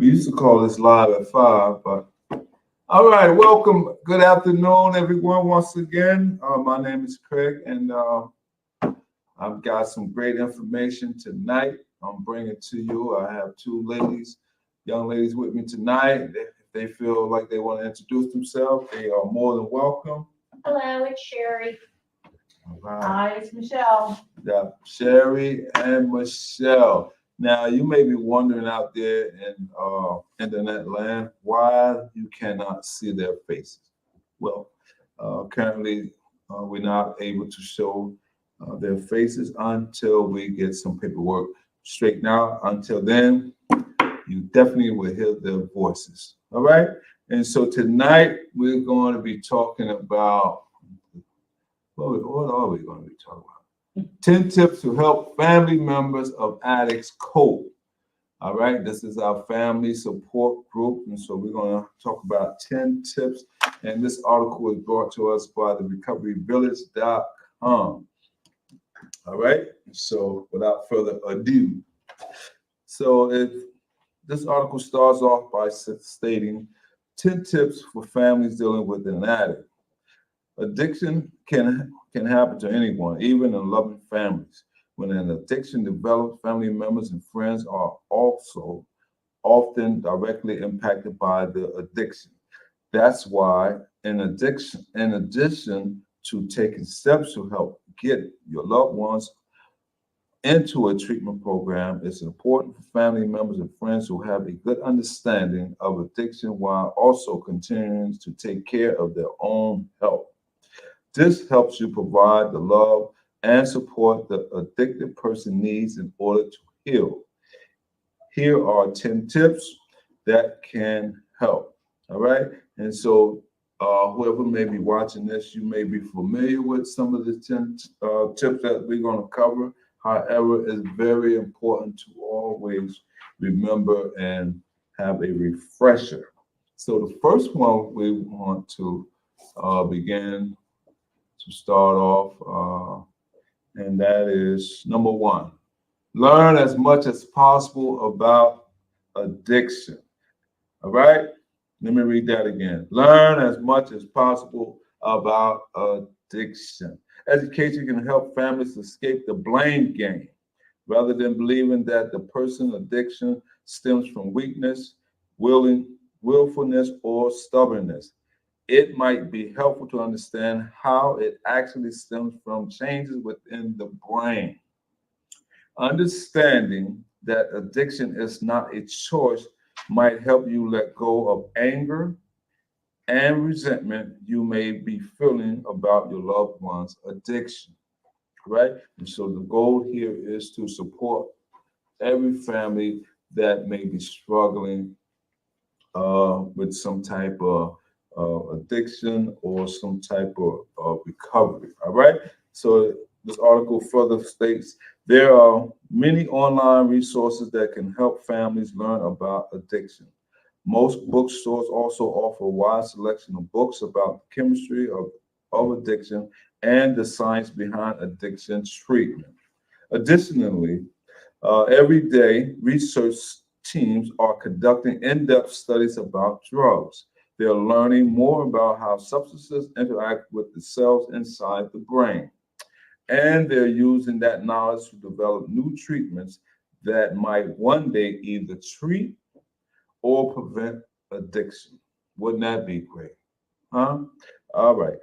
We used to call this live at 5, but all right, welcome. Good afternoon, everyone, once again. My name is Craig, and I've got some great information tonight. I'm bringing to you. I have two ladies, young ladies with me tonight. If they feel like they want to introduce themselves, they are more than welcome. Hello, it's Sherry. All right. Hi, it's Michelle. Got Sherry and Michelle. Now, you may be wondering out there in internet land why you cannot see their faces. Well, currently, we're not able to show their faces until we get some paperwork straightened out. Until then, you definitely will hear their voices. All right? And so tonight, we're going to be talking about what are we going to be talking about? 10 tips to help family members of addicts cope. All right, this is our family support group. And so we're going to talk about 10 tips. And this article is brought to us by the recoveryvillage.com. All right, so without further ado, so if this article starts off by stating 10 tips for families dealing with an addict. Addiction can happen to anyone, even in loving families. When an addiction develops, family members and friends are also often directly impacted by the addiction. That's why, in addition to taking steps to help get your loved ones into a treatment program, it's important for family members and friends who have a good understanding of addiction while also continuing to take care of their own health. This helps you provide the love and support the addicted person needs in order to heal. Here are 10 tips that can help. All right. And so, whoever may be watching this, you may be familiar with some of the 10 tips that we're going to cover. However, it's very important to always remember and have a refresher. So, the first one we want to begin to start off, and that is number one, learn as much as possible about addiction. All right, let me read that again. Learn as much as possible about addiction. Education can help families escape the blame game rather than believing that the person's addiction stems from weakness, willfulness, or stubbornness. It might be helpful to understand how it actually stems from changes within the brain. Understanding that addiction is not a choice might help you let go of anger and resentment you may be feeling about your loved one's addiction, right? And so the goal here is to support every family that may be struggling with some type of addiction or some type of recovery. All right. So this article further states there are many online resources that can help families learn about addiction. Most bookstores also offer a wide selection of books about the chemistry of addiction and the science behind addiction treatment. Additionally, every day, research teams are conducting in-depth studies about drugs. They're learning more about how substances interact with the cells inside the brain. And they're using that knowledge to develop new treatments that might one day either treat or prevent addiction. Wouldn't that be great? Huh? All right.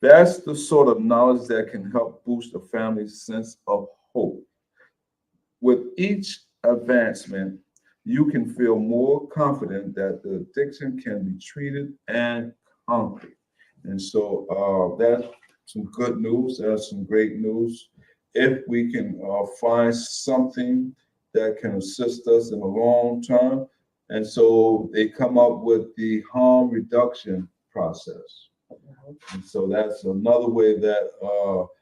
That's the sort of knowledge that can help boost a family's sense of hope. With each advancement, you can feel more confident that the addiction can be treated and conquered. And so that's some good news. That's some great news. If we can find something that can assist us in the long term, and so they come up with the harm reduction process. And so that's another way that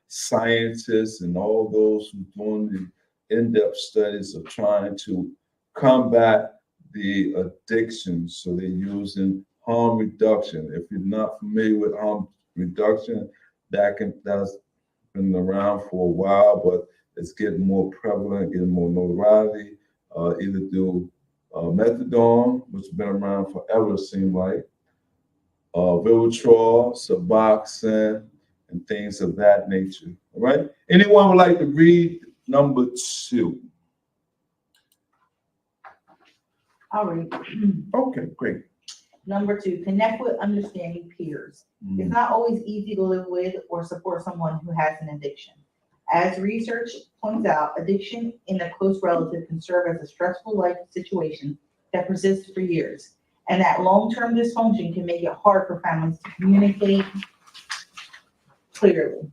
scientists and all those who are doing the in-depth studies are trying to combat the addictions. So they're using harm reduction. If you're not familiar with harm reduction, that's been around for a while, but it's getting more prevalent, getting more notoriety, either through methadone, which has been around forever, it seems like, Vivitrol, Suboxone, and things of that nature. All right. Anyone would like to read number 2? I'll read. Okay, great. Number 2, connect with understanding peers. It's not always easy to live with or support someone who has an addiction. As research points out, addiction in a close relative can serve as a stressful life situation that persists for years. And that long-term dysfunction can make it hard for families to communicate clearly.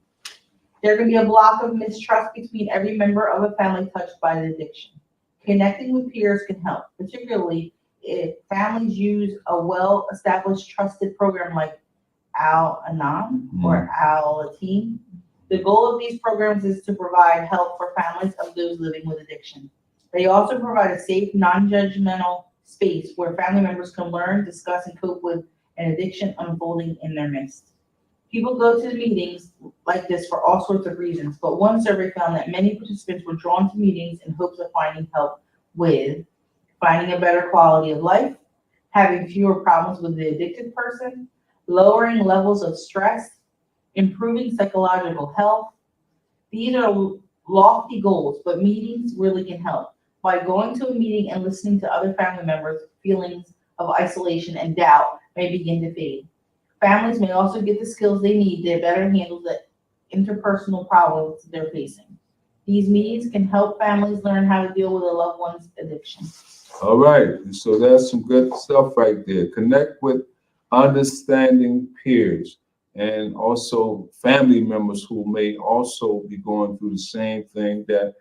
There can be a block of mistrust between every member of a family touched by the addiction. Connecting with peers can help, particularly if families use a well-established trusted program like Al-Anon or Al-Ateen. The goal of these programs is to provide help for families of those living with addiction. They also provide a safe, non-judgmental space where family members can learn, discuss, and cope with an addiction unfolding in their midst. People go to the meetings like this for all sorts of reasons, but one survey found that many participants were drawn to meetings in hopes of finding help with finding a better quality of life, having fewer problems with the addicted person, lowering levels of stress, improving psychological health. These are lofty goals, but meetings really can help. By going to a meeting and listening to other family members, feelings of isolation and doubt may begin to fade. Families may also get the skills they need to better handle the interpersonal problems they're facing. These meetings can help families learn how to deal with a loved one's addiction. All right. And so that's some good stuff right there. Connect with understanding peers and also family members who may also be going through the same thing that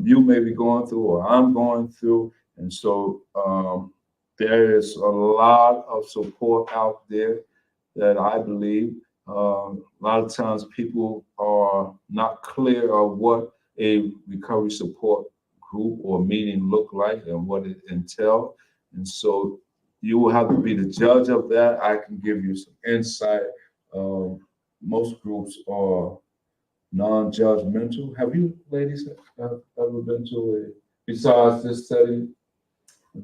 you may be going through or I'm going through. And so there is a lot of support out there that I believe. A lot of times people are not clear of what a recovery support group or meeting look like and what it entails. And so you will have to be the judge of that. I can give you some insight. Most groups are non-judgmental. Have you ladies ever been to besides this setting?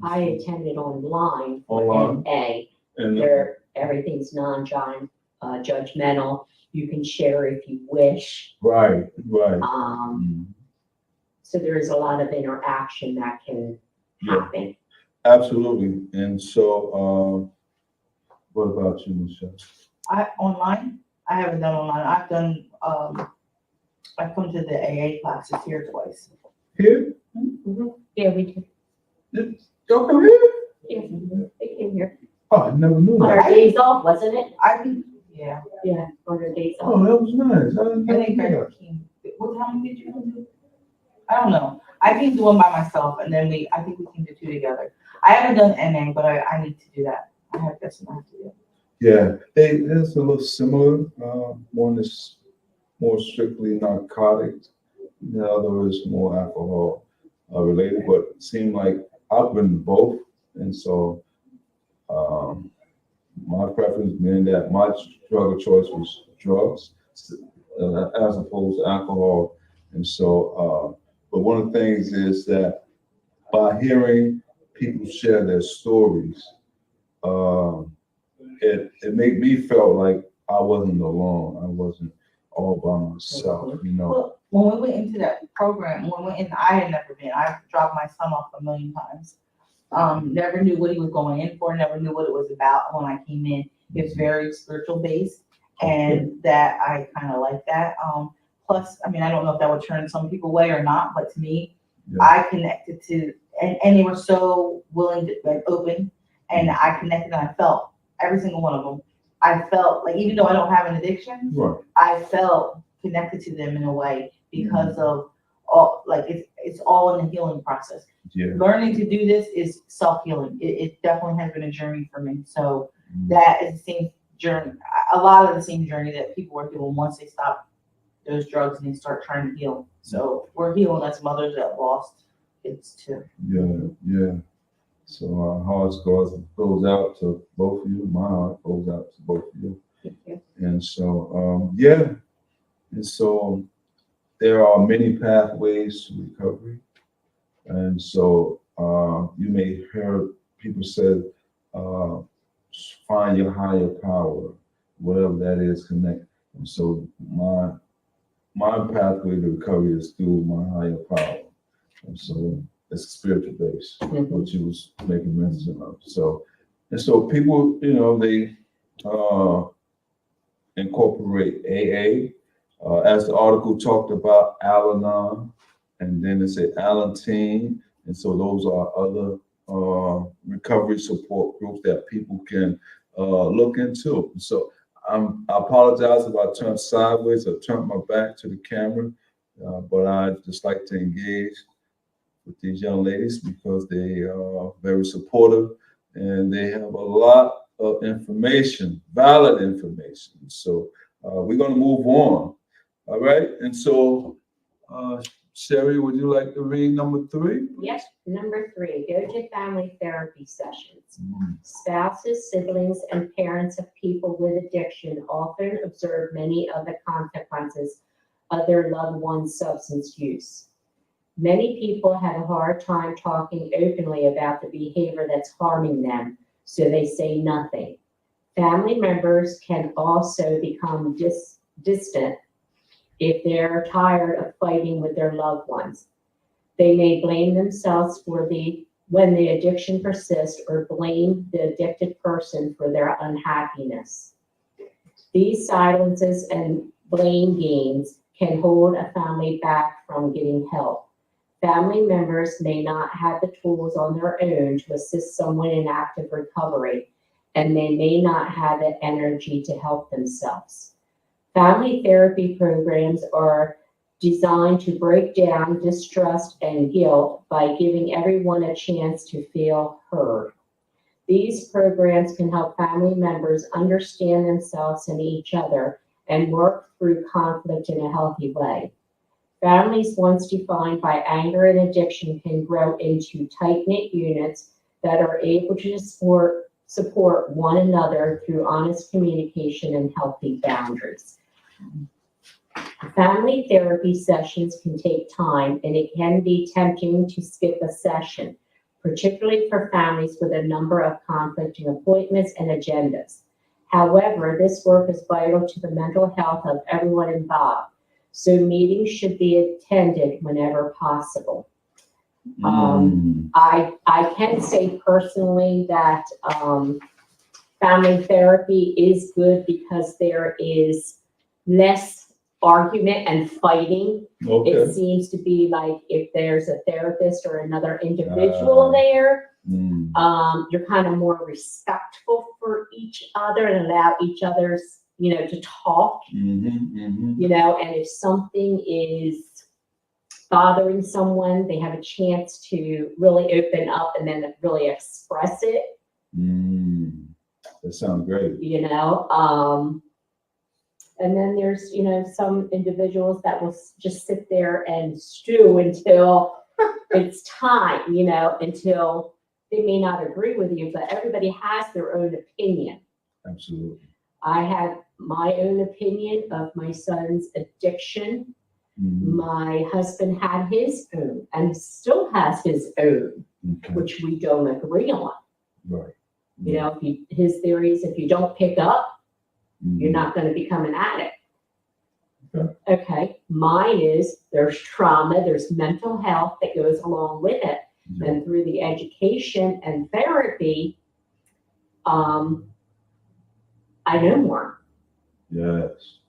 I attended online for Online. NA. And There, everything's non-judgmental. You can share if you wish. right. So there is a lot of interaction that can happen. Absolutely. And so, what about you, Michelle? Online, I haven't done online. I've done, I've come to the AA classes here twice. Here? Yeah, we did. Y'all come here? Yeah, they came here. Oh, I never knew On that. our days off, wasn't it? I think, yeah. Yeah, on our days off. Oh, that was nice. I didn't I think know I that. came, how many did you do? I don't know. I came to one by myself and then I think we came to 2 together. I haven't done NA, but I need to do that. I have to do. Yeah, it's a little similar. One is more strictly narcotics, the other is more alcohol related, but it seemed like I've been both. And so my preference being that my drug of choice was drugs as opposed to alcohol. And so, but one of the things is that by hearing people share their stories, it made me feel like I wasn't alone. I wasn't all by myself, you know. Well, when we went into that program, when we went in, I had never been. I dropped my son off a million times. Never knew what he was going in for, never knew what it was about when I came in. It was very spiritual based, and that I kind of like that. Plus, I mean, I don't know if that would turn some people away or not, but to me, Yeah. I connected to, and they were so willing to, like, open, and I connected and I felt every single one of them. I felt like, even though I don't have an addiction, Right. I felt connected to them in a way because of all, like, it's all in the healing process. Yeah. Learning to do this is self-healing. It definitely has been a journey for me. So that is the same journey, a lot of the same journey that people are doing once they stop those drugs and they start trying to heal. So we're healing as mothers that lost kids too. Yeah. So our hearts goes out to both of you. My heart goes out to both of you. Thank you. And so, yeah. And so there are many pathways to recovery. And so You may hear people say, uh, find your higher power, whatever that is, connect. And so my pathway to recovery is through my higher power. And so it's spiritual based, which you was making mention of. So, and so people, they incorporate AA, as the article talked about Al-Anon, and then it said Alantine, and so those are other recovery support groups that people can look into. So I apologize if I turned sideways or turned my back to the camera, but I just like to engage with these young ladies because they are very supportive and they have a lot of information, valid information. So we're going to move on. All right. And so, Sherry, would you like to read number 3? Yes, number 3, go to family therapy sessions. Spouses, siblings, and parents of people with addiction often observe many of the consequences of their loved one's substance use. Many people have a hard time talking openly about the behavior that's harming them, so they say nothing. Family members can also become distant if they're tired of fighting with their loved ones. They may blame themselves when the addiction persists or blame the addicted person for their unhappiness. These silences and blame games can hold a family back from getting help. Family members may not have the tools on their own to assist someone in active recovery, and they may not have the energy to help themselves. Family therapy programs are designed to break down distrust and guilt by giving everyone a chance to feel heard. These programs can help family members understand themselves and each other and work through conflict in a healthy way. Families once defined by anger and addiction can grow into tight-knit units that are able to support one another through honest communication and healthy boundaries. Family therapy sessions can take time, and it can be tempting to skip a session, particularly for families with a number of conflicting appointments and agendas. However, this work is vital to the mental health of everyone involved, so meetings should be attended whenever possible. I can say personally that family therapy is good because there is less argument and fighting. Okay. It seems to be like if there's a therapist or another individual there, you're kind of more respectful for each other and allow each other's, to talk, and if something is bothering someone, they have a chance to really open up and then really express it. That sounds great. And then there's, some individuals that will just sit there and stew until it's time, until they may not agree with you, but everybody has their own opinion. Absolutely. I have my own opinion of my son's addiction. My husband had his own and still has his own, which we don't agree on. Right. His theory is if you don't pick up, you're not going to become an addict. Okay. Mine is there's trauma, there's mental health that goes along with it. Yeah. And through the education and therapy, I know more. Yes.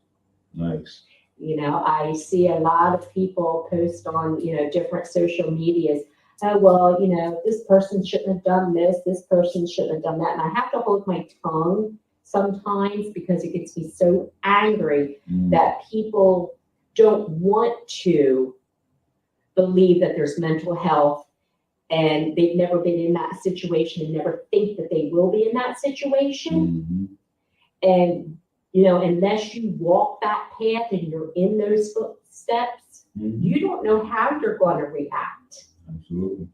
Nice. I see a lot of people post on, different social medias. Oh, well, this person shouldn't have done this person shouldn't have done that. And I have to hold my tongue sometimes because it gets me so angry that people don't want to believe that there's mental health and they've never been in that situation and never think that they will be in that situation. And, unless you walk that path and you're in those footsteps, you don't know how you're going to react. Absolutely.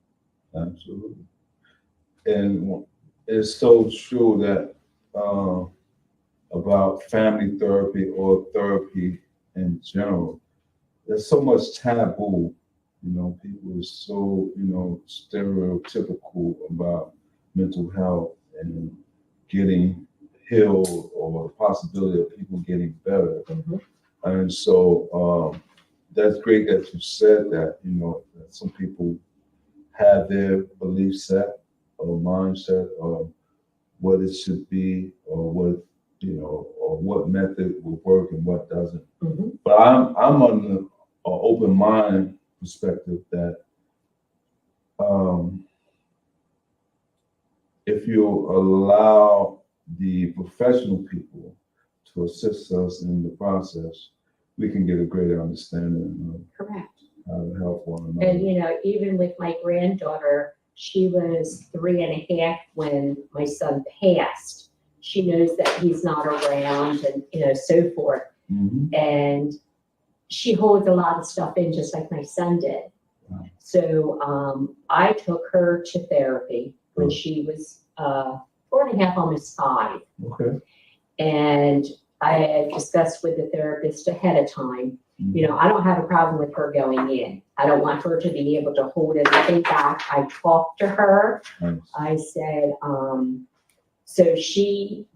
And it's so true that about family therapy or therapy in general, there's so much taboo You know, people are so, you know, stereotypical about mental health and getting healed or the possibility of people getting better. Mhm. And so that's great that you said that, you know, that some people have their belief set or mindset of what it should be or what, you know, or what method will work and what doesn't. Mhm. But I'm on the open mind perspective that um, if you allow the professional people to assist us in the process, we can get a greater understanding Correct. of how to help one another. And, you know, even with my granddaughter, she was 3.5 when my son passed. She knows that he's not around and, you know, so forth. Mhm. And she holds a lot of stuff in just like my son did. Wow. So I took her to therapy when Good. she was 4.5, almost 5. Okay. And I had discussed with the therapist ahead of time, you know, I don't have a problem with her going in. I don't want her to be able to hold everything back. I talked to her. Nice. I said, so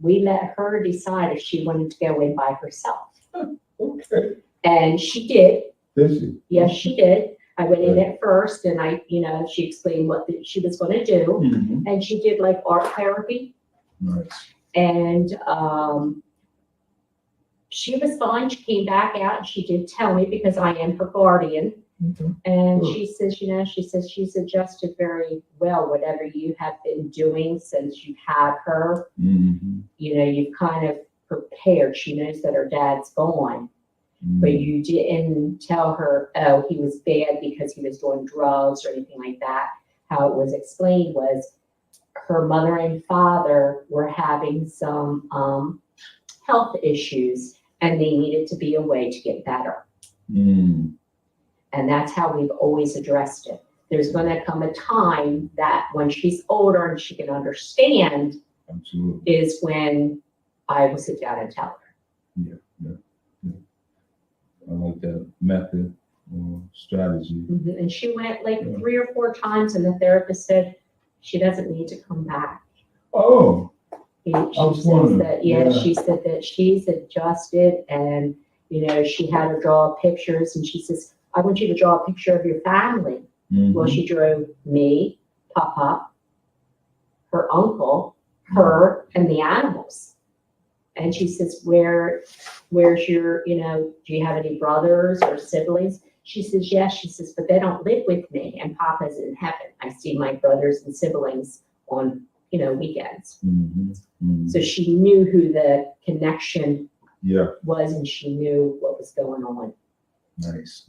we let her decide if she wanted to go in by herself. Okay. And she did. Did she? Yes, she did. I went in at first and she explained what she was going to do. Mhm. And she did like art therapy. Nice. And she was fine. She came back out and she did tell me because I am her guardian. Okay. And Good. she says, she's adjusted very well, whatever you have been doing since you've had her. Mhm. You know, you've kind of prepared. She knows that her dad's gone, Mhm. but you didn't tell her, oh, he was bad because he was doing drugs or anything like that. How it was explained was her mother and father were having some health issues and they needed to be away to get better. Mm. And that's how we've always addressed it. There's going to come a time that when she's older and she can understand Absolutely. is when I will sit down and tell her. Yeah. I like that method or strategy. And she went like Yeah. 3 or 4 times and the therapist said she doesn't need to come back. Oh, She was says wondering. that, Yeah. she said that she's adjusted and, you know, she had her draw pictures and she says, I want you to draw a picture of your family. Mhm. Well, she drew me, Papa, her uncle, her, and the animals. And she says, where's your, you know, do you have any brothers or siblings? She says, yes. She says, but they don't live with me and Papa's in heaven. I see my brothers and siblings on, you know, weekends. Mhm. Mhm. So she knew who the connection Yeah. was and she knew what was going on. Nice.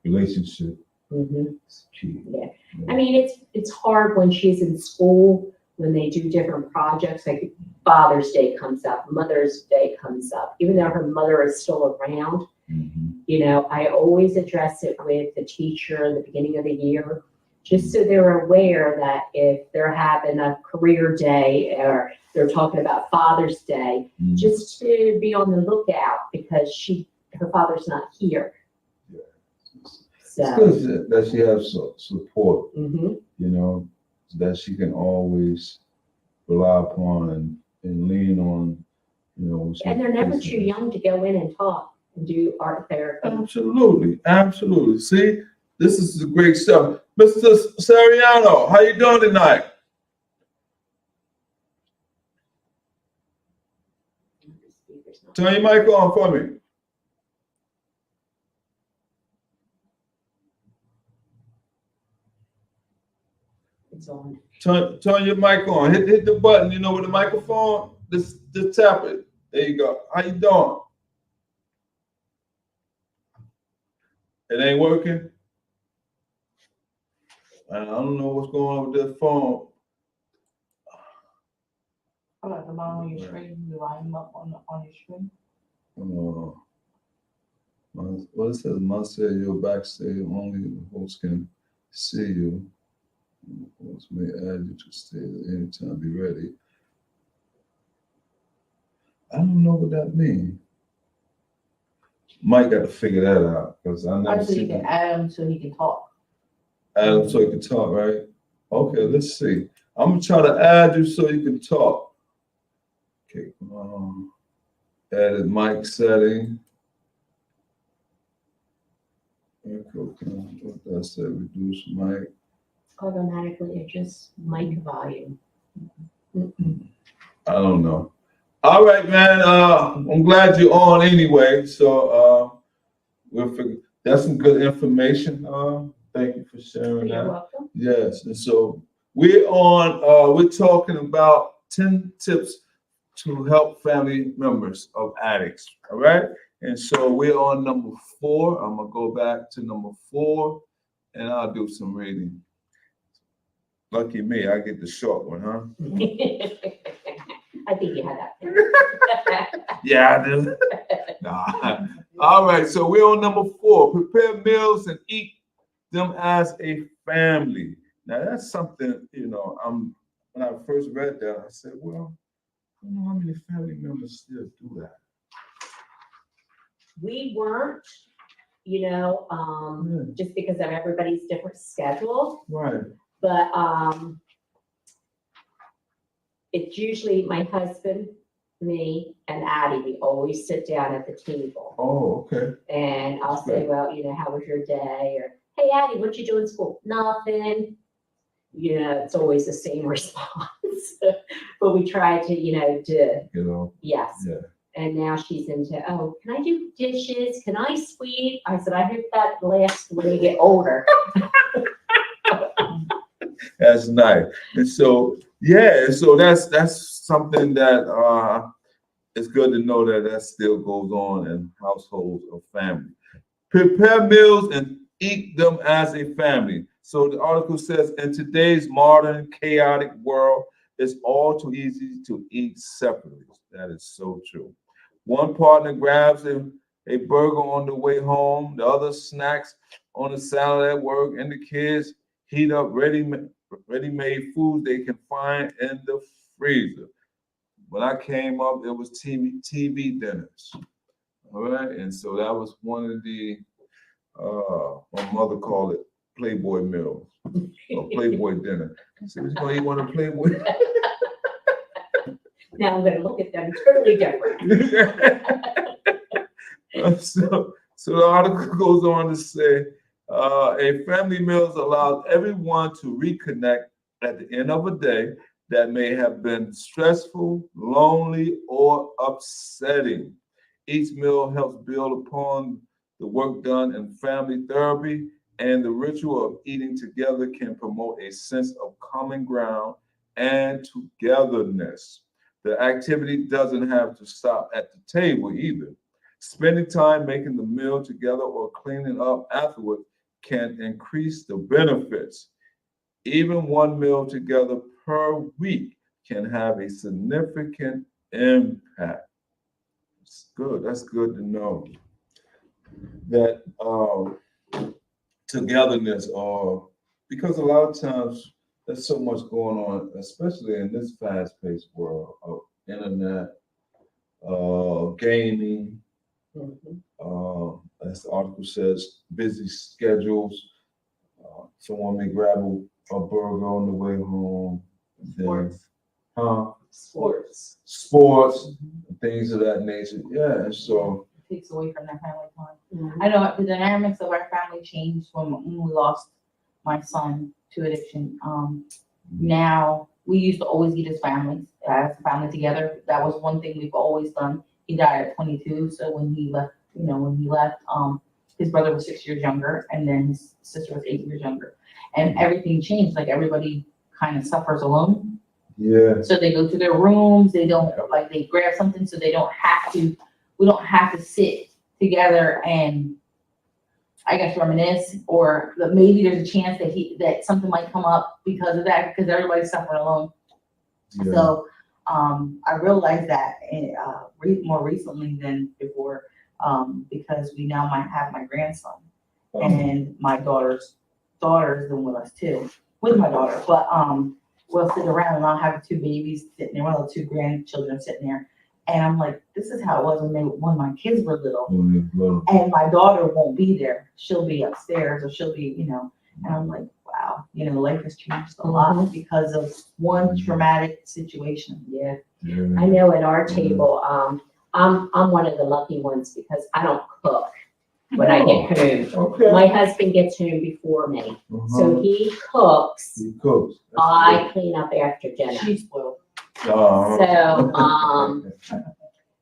Relationship Mhm. is key. Yeah. I mean, it's hard when she's in school, when they do different projects, like Father's Day comes up, Mother's Day comes up, even though her mother is still around, Mhm. you know, I always address it with the teacher in the beginning of the year, just so they're aware that if they're having a career day or they're talking about Father's Day, Mhm. just to be on the lookout because her father's not here. Yeah. So. It's good that she has support, Mhm. you know, that she can always rely upon and lean on, you know. when she And they're never faces too it. young to go in and talk and do art therapy. Absolutely. See, this is the great stuff. Mr. Sariano, how you doing tonight? Turn your mic on for me. It's on. Turn your mic on. Hit the button, you know, with the microphone. Just tap it. There you go. How you doing? It ain't working? I don't know what's going on with this phone. Oh, at the bottom of your screen, you line them up on your screen. Well, it says must say your backstage, only the host can see you. The host may add you to stage at any time. Be ready. I don't know what that means. Mike got to figure that out because I never So you see can that. add him so he can talk. Adam, so you can talk, right? Okay, let's see. I'm gonna try to add you so you can talk. Okay, edit mic setting. Okay, what did I say? Reduce mic. Automatically adjust mic volume. I don't know. All right, man. I'm glad you're on anyway. So we'll figure. That's some good information. Thank you for sharing You're that. welcome. Yes, and so we're on. We're talking about 10 tips to help family members of addicts. All right, and so we're on number 4. I'm gonna go back to number 4, and I'll do some reading. Lucky me, I get the short one, huh? I think you had that. Yeah, I do. Nah. All right, so we're on number 4. Prepare meals and eat them as a family. Now that's something, when I first read that, I said, well, I don't know how many family members still do that. We weren't, just because of everybody's different schedule, Right. but it's usually my husband, me, and Addie. We always sit down at the table. Oh, okay. And I'll That's say, great. well, how was your day? Or, hey, Addie, what'd you do in school? Nothing. It's always the same response. But we try to, yes. Yeah. And now she's into, oh, can I do dishes? Can I sweep? I said, I heard that last when you get older. That's nice. And so, so that's something that it's good to know that still goes on in households of family. Prepare meals and eat them as a family. So the article says, in today's modern, chaotic world, it's all too easy to eat separately. That is so true. One partner grabs a burger on the way home, the other snacks on the salad at work, and the kids heat up ready-made food they can find in the freezer. When I came up, it was TV dinners. All right, and so that was one of the my mother called it Playboy meals or Playboy dinner. I said, "You gonna eat one of Playboy?" Now I'm going to look at them totally different. So the article goes on to say, a family meal allows everyone to reconnect at the end of a day that may have been stressful, lonely, or upsetting. Each meal helps build upon the work done in family therapy, and the ritual of eating together can promote a sense of common ground and togetherness. The activity doesn't have to stop at the table either. Spending time making the meal together or cleaning up afterward can increase the benefits. Even one meal together per week can have a significant impact. It's good. That's good to know. That togetherness, or because a lot of times there's so much going on, especially in this fast-paced world of internet, gaming. As the article says, busy schedules. Someone may grab a burger on the way home. Sports. Sports, things of that nature. Yeah, and so It takes away from their family time. Mhm. I know the dynamics of our family changed when we lost my son to addiction. Now we used to always eat as families, as a family together. That was one thing we've always done. He died at 22, so when he left, his brother was 6 years younger, and then his sister was 8 years younger, and everything changed. Like everybody kind of suffers alone. yeah, So they go to their rooms. They don't they grab something, so they don't have to. We don't have to sit together and, I guess, reminisce, or maybe there's a chance that something might come up because of that, because everybody's suffering alone. yeah. So I realized that more recently than before, because we now might have my grandson, and my daughter's been with us too, with my daughter. But we'll sit around and I'll have 2 babies sitting there, 2 grandchildren sitting there. And I'm like, this is how it was when my kids were little. And my daughter won't be there. She'll be upstairs, or she'll be, and I'm like, wow, life has changed a lot because of one traumatic situation. Yeah. Yeah. I know at our table, I'm one of the lucky ones because I don't cook when I get home. Okay. My husband gets home before me, so Uh-huh. he cooks. He cooks. That's I clean up after dinner. She's spoiled. good. Uh-huh. So,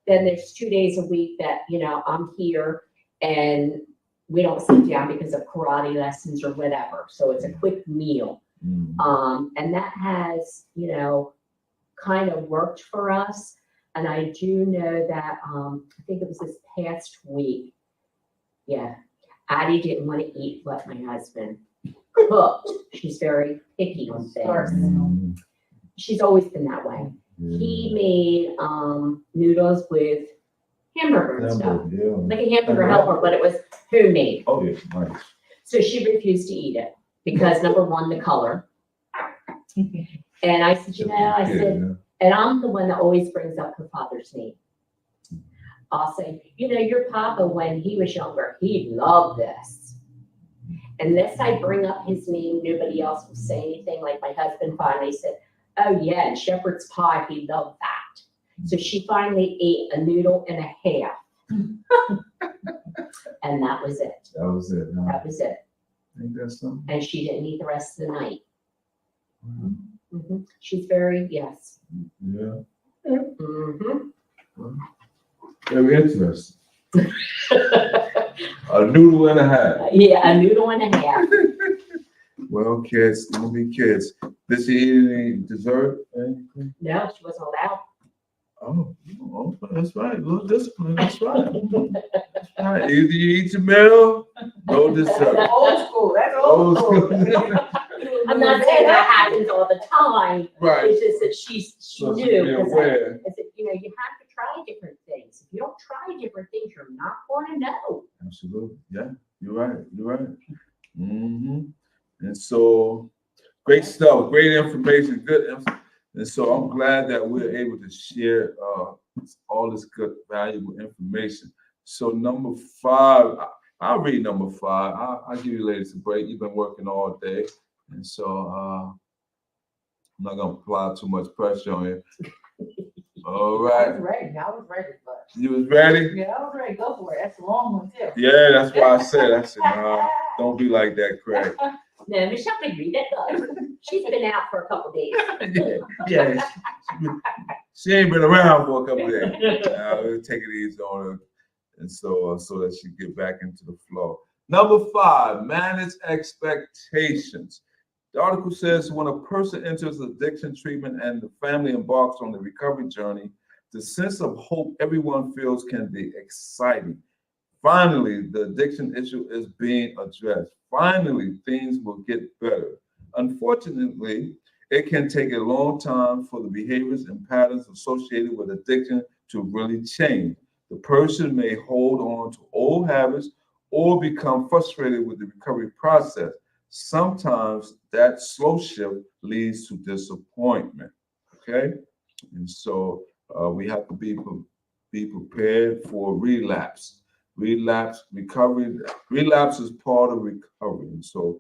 then there's 2 days a week that, I'm here and we don't sit down because of karate lessons or whatever. So it's a quick meal. And that has, kind of worked for us. And I do know that, I think it was this past week. Yeah. Addie didn't want to eat what my husband cooked. She's very picky on things. She's always been that way. He made noodles with hamburger and stuff. Yeah. Like a hamburger helper, but it was homemade. Oh, yeah, nice. So she refused to eat it because number one, the color. And I said, and I'm the one that always brings up her father's name. I'll say, your papa, when he was younger, he loved this. Unless I bring up his name, nobody else will say anything. Like my husband finally said, oh yeah, and shepherd's pie, he loved that. So she finally ate a noodle and a half. And that was it. That was it. Huh? That was it. Ain't that something? And she didn't eat the rest of the night. She's very, yes. Yeah. Mm-hmm. Very interesting. A noodle and a half. Yeah, a noodle and a half. Well, kids, gonna be kids. Did she eat any dessert? Anything? No, she wasn't allowed. Oh, that's right. A little discipline. That's right. That's right. Either you eat your meal, no dessert. Old school. That's old school. I'm not saying that happens all the time. Right. It's just that she So knew. be 'Cause aware. I said, you have to try different things. If you don't try different things, you're not going to know. Absolutely. Yeah, you're right. You're right. And so, great stuff, great information, good info. And so I'm glad that we're able to share all this good, valuable information. So number 5, I'll read number 5. I'll give you ladies a break. You've been working all day. And so I'm not going to apply too much pressure on you. All right. I was ready, but. You was ready? Yeah, I was ready. Go for it. That's a long one, too. Yeah, that's why I said, nah, don't be like that, Craig. No, Michelle can read it. Though. She's been out for a couple days. Yeah, she ain't been around for a couple of days. We'll take it easy on her, and so that she get back into the flow. Number 5, manage expectations. The article says when a person enters addiction treatment and the family embarks on the recovery journey, the sense of hope everyone feels can be exciting. Finally, the addiction issue is being addressed. Finally, things will get better. Unfortunately, it can take a long time for the behaviors and patterns associated with addiction to really change. The person may hold on to old habits or become frustrated with the recovery process. Sometimes that slow shift leads to disappointment. Okay, and so we have to be prepared for relapse. Relapse is part of recovery. And so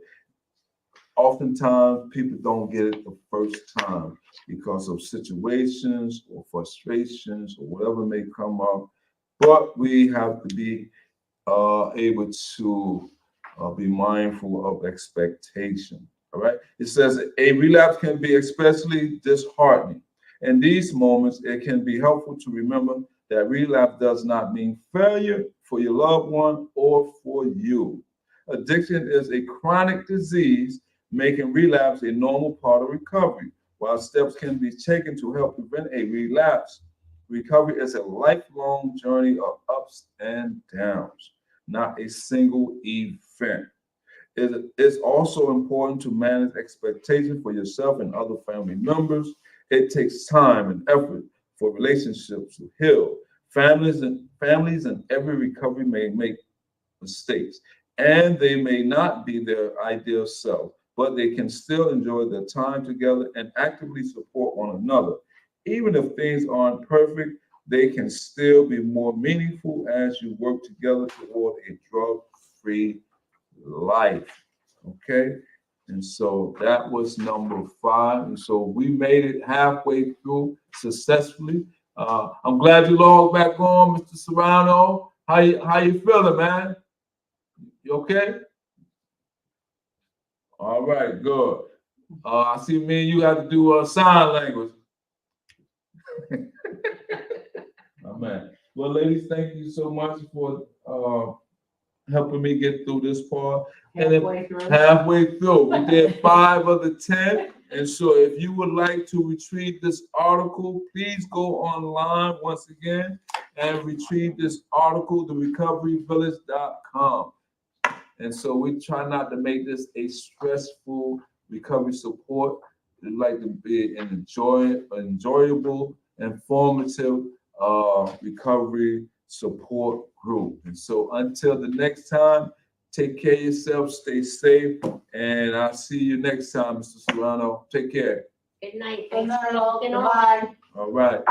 oftentimes people don't get it the first time because of situations or frustrations or whatever may come up. But we have to be able to be mindful of expectation. All right. It says a relapse can be especially disheartening. In these moments, it can be helpful to remember that relapse does not mean failure for your loved one or for you. Addiction is a chronic disease, making relapse a normal part of recovery. While steps can be taken to help prevent a relapse, recovery is a lifelong journey of ups and downs, not a single event. It is also important to manage expectations for yourself and other family members. It takes time and effort for relationships to heal. Families in every recovery may make mistakes, and they may not be their ideal self, but they can still enjoy their time together and actively support one another. Even if things aren't perfect, they can still be more meaningful as you work together toward a drug-free life. Okay? And so that was number 5. And so we made it halfway through successfully. I'm glad you logged back on, Mr. Serrano. How you feeling, man? You okay? All right, good. I see me and you have to do sign language. Oh, man. Well, ladies, thank you so much for helping me get through this part. Halfway through. We did 5 of the 10. And so if you would like to retrieve this article, please go online once again and retrieve this article, therecoveryvillage.com. And so we try not to make this a stressful recovery support. We'd like to be an enjoyable, informative recovery support group. And so until the next time, take care of yourself, stay safe, and I'll see you next time, Mr. Serrano. Take care. Good night. Good Thanks for night. logging on. Bye. All right.